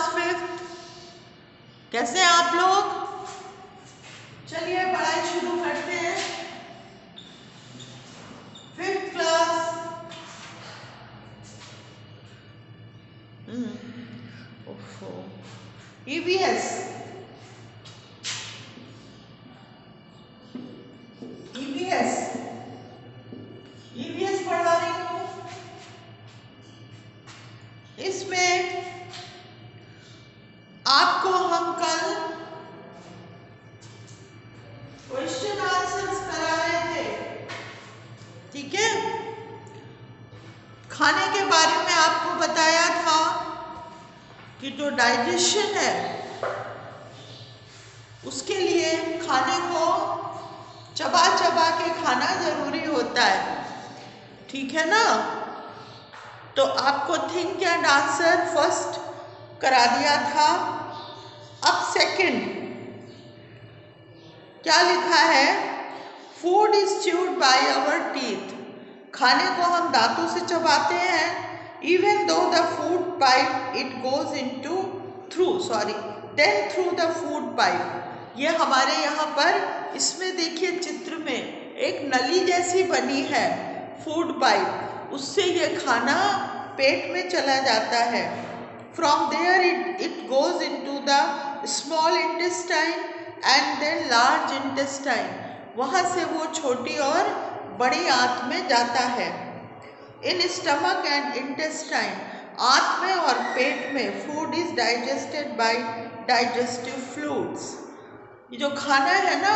Class fifth. कैसे हैं आप लोग? चलिए पढ़ाई शुरू करते हैं। Fifth class. EVS EVS EVS पढ़ा रही हूँ। इसमें आपको हम कल क्वेश्चन आंसर्स करा रहे थे, ठीक है। खाने के बारे में आपको बताया था कि जो डाइजेशन है उसके लिए खाने को चबा चबा के खाना जरूरी होता है, ठीक है ना। तो आपको थिंक एंड आंसर फर्स्ट करा दिया था। अब सेकंड क्या लिखा है? Food is chewed by our teeth. खाने को हम दांतों से चबाते हैं। Even though the food pipe it goes into then through the food pipe. ये हमारे यहाँ पर इसमें देखिए चित्र में एक नली जैसी बनी है, फूड पाइप, उससे ये खाना पेट में चला जाता है। From there it goes into the small intestine and then large intestine. वहाँ से वो छोटी और बड़ी आंत में जाता है। इन स्टमक एंड इंटेस्टाइन, आंत में और पेट में, food is digested by digestive fluids. ये जो खाना है ना,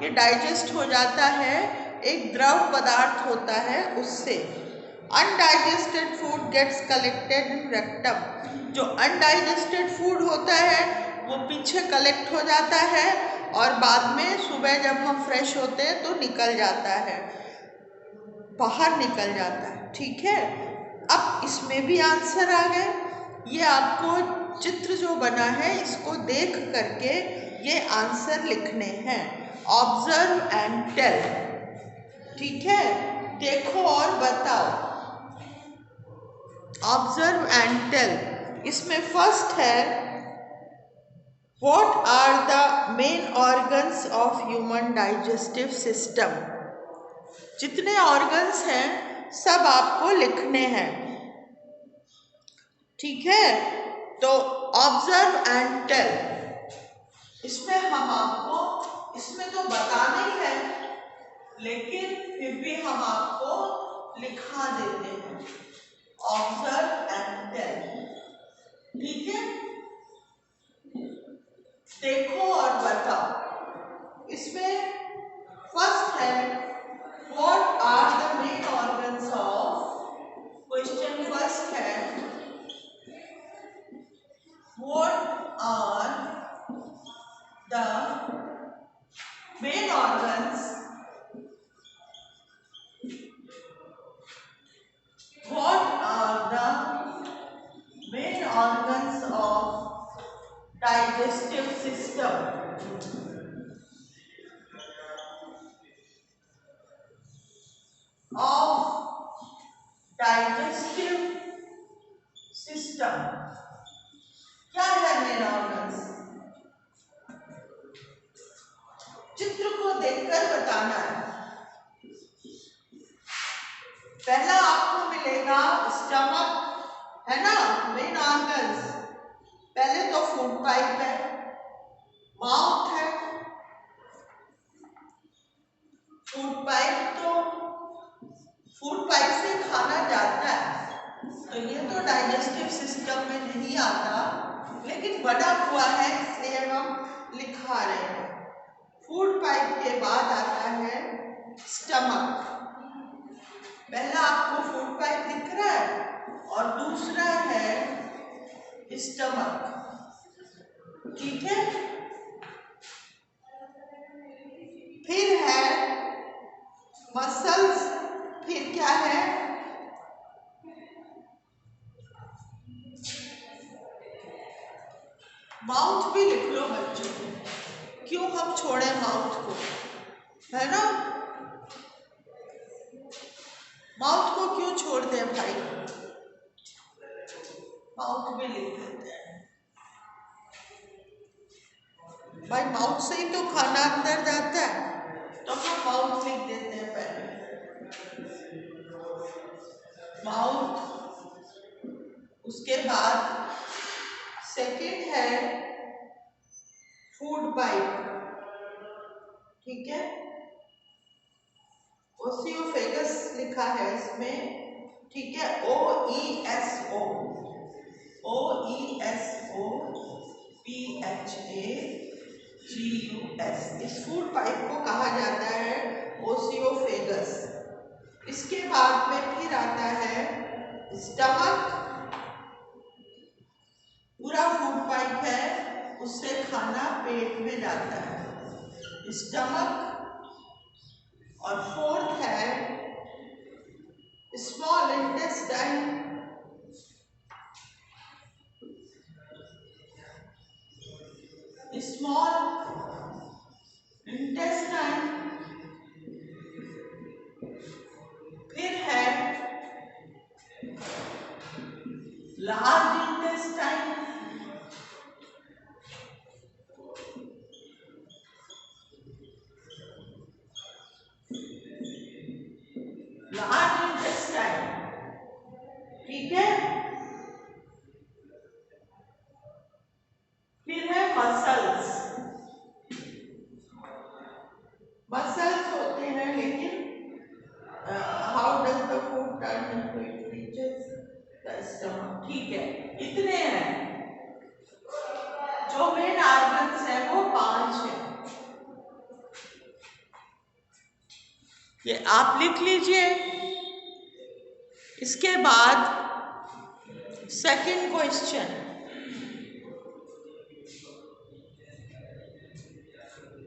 ये डाइजेस्ट हो जाता है, एक द्रव पदार्थ होता है उससे। Undigested food gets collected in rectum. जो अनडाइजेस्टेड फूड होता है वो पीछे कलेक्ट हो जाता है और बाद में सुबह जब हम फ्रेश होते हैं तो निकल जाता है, बाहर निकल जाता है, ठीक है। अब इसमें भी आंसर आ गए। ये आपको चित्र जो बना है इसको देख करके ये आंसर लिखने हैं। ऑब्जर्व एंड टेल, ठीक है। देखो और बताओ। Observe and tell. इसमें फर्स्ट है what are the main organs of human digestive system. जितने ऑर्गन्स हैं सब आपको लिखने हैं, ठीक है। तो ऑब्जर्व एंड टेल, इसमें हम आपको, इसमें तो बताना ही है लेकिन फिर भी हम आपको लिखा देते हैं। ऑब्जर्व एंड टेल, ठीक है। देखो और बताओ। इसमें फर्स्ट है what are the main organs of, question first है what are the main organs, what are the main organs of digestive system? Of digestive system क्या है मेन ऑर्गन्स? चित्र को देखकर बताना है। पहला आपको मिलेगा स्टमक, है ना, मेन ऑर्गन्स। पहले तो फूड पाइप है, माउथ है। फूड पाइप तो फूड पाइप से खाना जाता है, तो ये तो डाइजेस्टिव सिस्टम में नहीं आता, लेकिन बना हुआ है इसलिए हम लिखा रहे हैं। फूड पाइप के बाद आता है स्टमक। पहला आपको फूड पाइप दिख रहा है और दूसरा है स्टमक, ठीक है। फिर है मसल्स, फिर क्या है? माउथ भी लिख लो बच्चों, क्यों हम छोड़े माउथ को, है ना। माउथ को क्यों छोड़ दें भाई, माउथ भी लिख देते हैं। भाई माउथ से ही तो खाना अंदर जाता है, तो हम माउथ लिख देते हैं पहले, माउथ। उसके बाद सेकंड है फूड पाइप, ठीक है, ओसियोफेगस लिखा है इसमें, ठीक है, OESO, OESOPHAGUS, इस फूड पाइप को कहा जाता है ओसियोफेगस। इसके बाद में फिर आता है स्टमक, पूरा फूड पाइप है, उससे खाना पेट में जाता है, स्टमक। और फोर्थ है स्मॉल इंटेस्टाइन, स्मॉल इंटेस्टाइन। फिर है लार्ज इंटेस्टाइन, लार्ज इंटेस्टाइन, ठीक है। फिर है मसल्स, मसल्स होते हैं, लेकिन how does the food turn into it reaches the stomach, ठीक है। इतने हैं, जो मेन ऑर्गन्स है वो 5 है, ये आप लिख लीजिए। इसके बाद second question,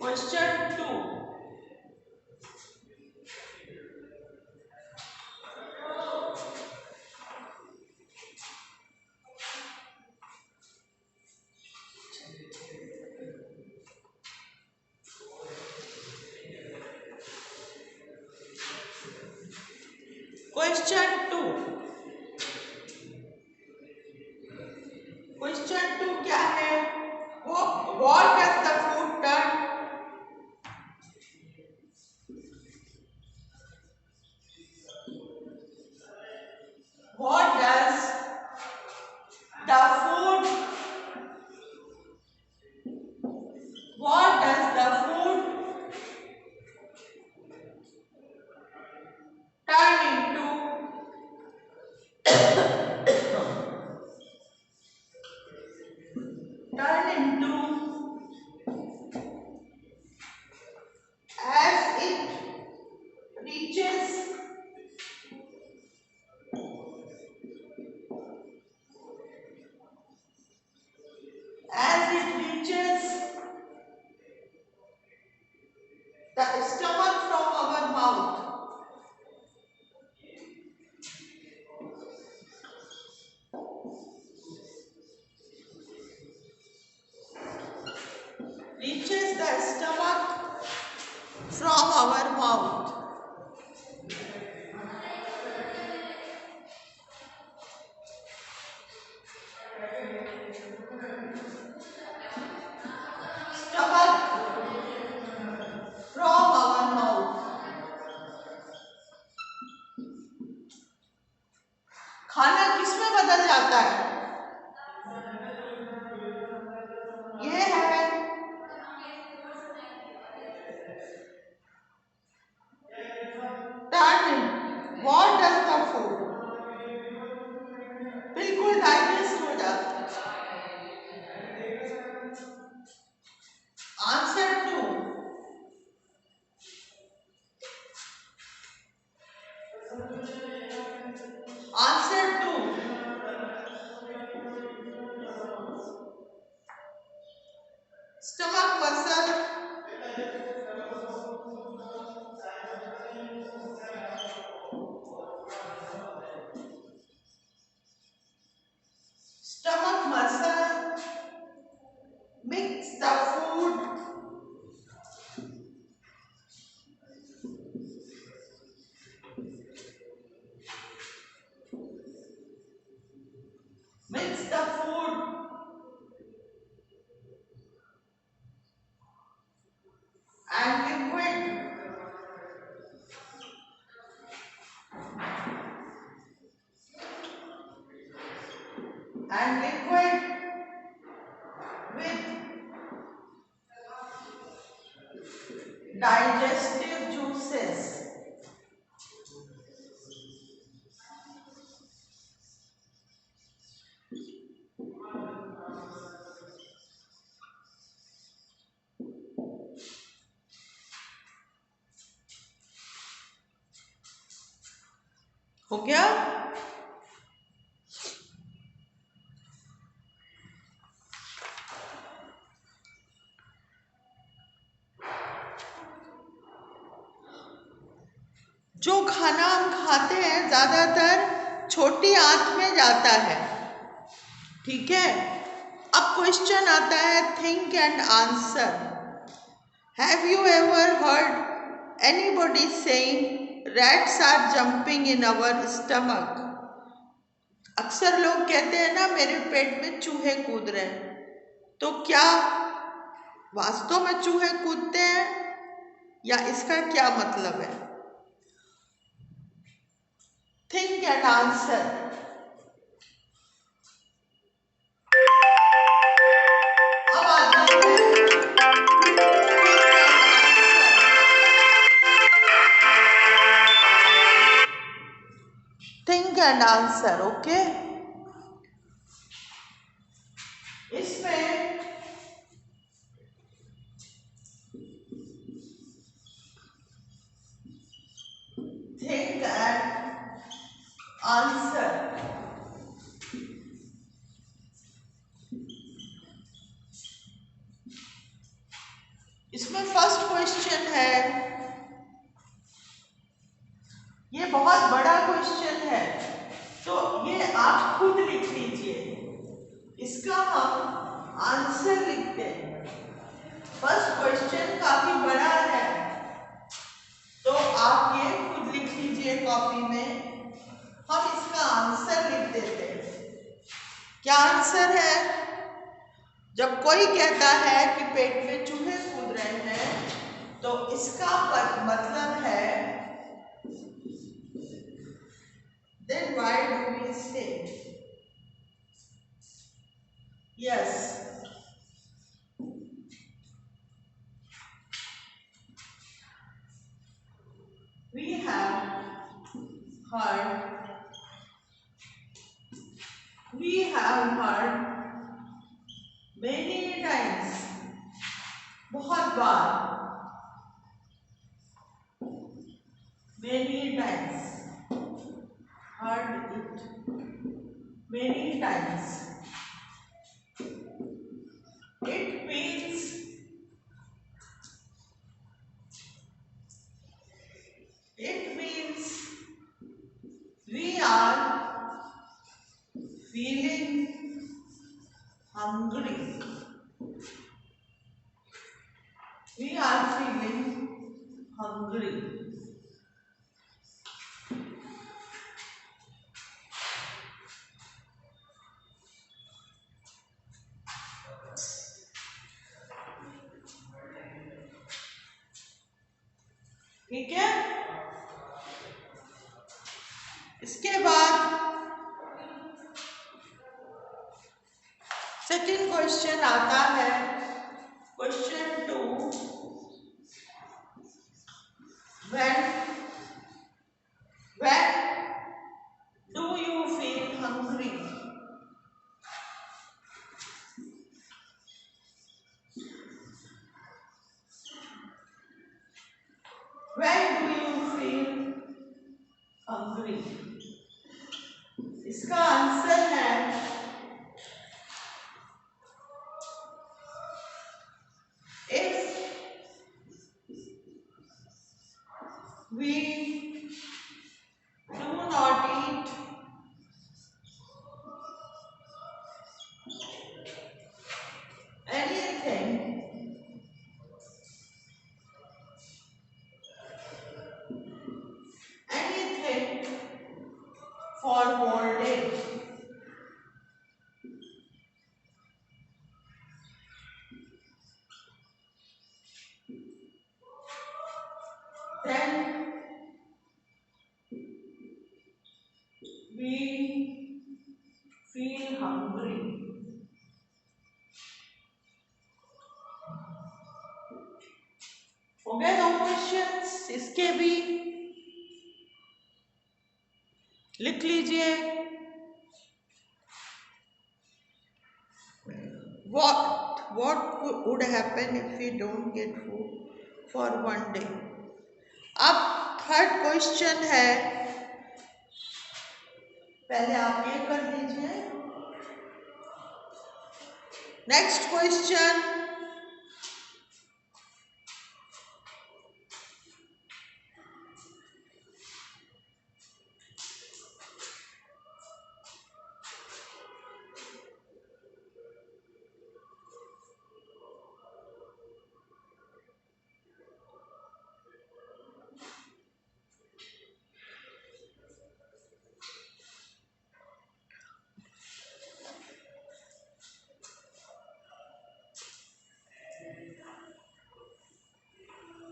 question 2, question 2, question 2 क्या है, वो what does the food turn, what does the food, what does the food turn into, turn into as it reaches, as it reaches the stomach from our mouth, reaches the stomach from our mouth, stomach from our mouth। खाना किसमें बदल जाता है, ये है turn, what does the food, बिल्कुल digest हो जाता है। Answer 2, answer 2, stomach muscle, stomach muscle mix the food, mix the food and liquid with digestive juices. हो गया? जो खाना हम खाते हैं ज़्यादातर छोटी आंत में जाता है, ठीक है। अब क्वेश्चन आता है think and answer. Have you ever heard anybody saying rats are jumping in our stomach? अक्सर लोग कहते हैं ना मेरे पेट में चूहे कूद रहे हैं, तो क्या वास्तव में चूहे कूदते हैं या इसका क्या मतलब है? Think and answer. अब आता है थिंक एंड आंसर, ओके। इसमें थिंक एंड आंसर, इसमें फर्स्ट क्वेश्चन है, ये बहुत बड़ा क्वेश्चन है, तो ये आप खुद लिख लीजिए। इसका हम आंसर लिखते हैं। फर्स्ट क्वेश्चन काफी बड़ा है, तो आप ये खुद लिख लीजिए कॉपी में। हम इसका आंसर लिख देते हैं। क्या आंसर है? जब कोई कहता है कि पेट में चूहे कूद रहे हैं, तो इसका मतलब है then why do we say yes? We have heard many times, बहुत बार, many times, heard it many times. It means we are feeling hungry. We are feeling hungry. ठीक है। इसके बाद सेकंड क्वेश्चन आता है, question 2। when do you feel hungry? When do you feel hungry? इसका answer है if we do not eat anything for more days. Then hungry. हो गए 2 क्वेश्चंस, इसके भी लिख लीजिए. What would happen if we don't get food for one day? अब third question है, पहले आप ये कर लीजिए. Next question,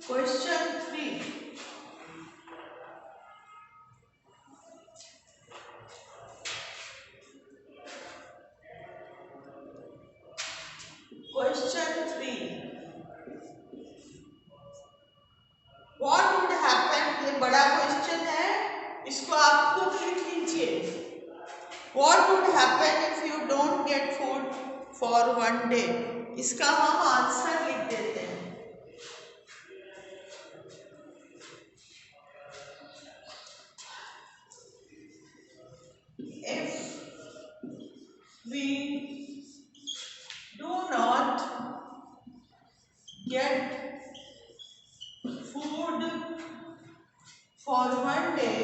question 3. Question 3, what would happen, ये बड़ा क्वेश्चन है, इसको आप खुद लिख लीजिए. What would happen if you don't get food for one day. इसका हम आंसर लिख देते हैं. If we do not get food for one day,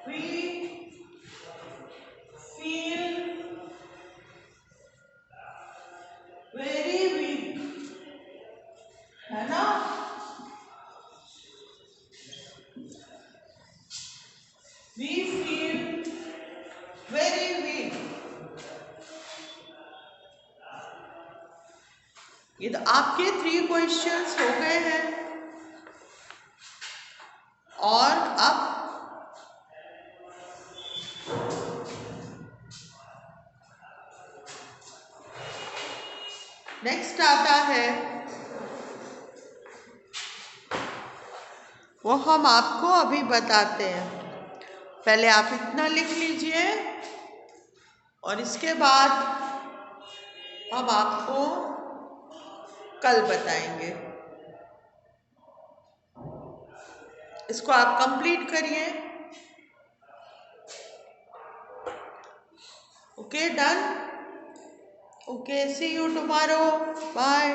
we feel very weak, है ना. We feel very weak. ये तो आपके 3 क्वेश्चंस हो गए हैं. और अब नेक्स्ट आता है, वो हम आपको अभी बताते हैं. पहले आप इतना लिख लीजिए और इसके बाद हम आपको कल बताएंगे. इसको आप कंप्लीट करिए. Okay, done. Okay, see you tomorrow. Bye.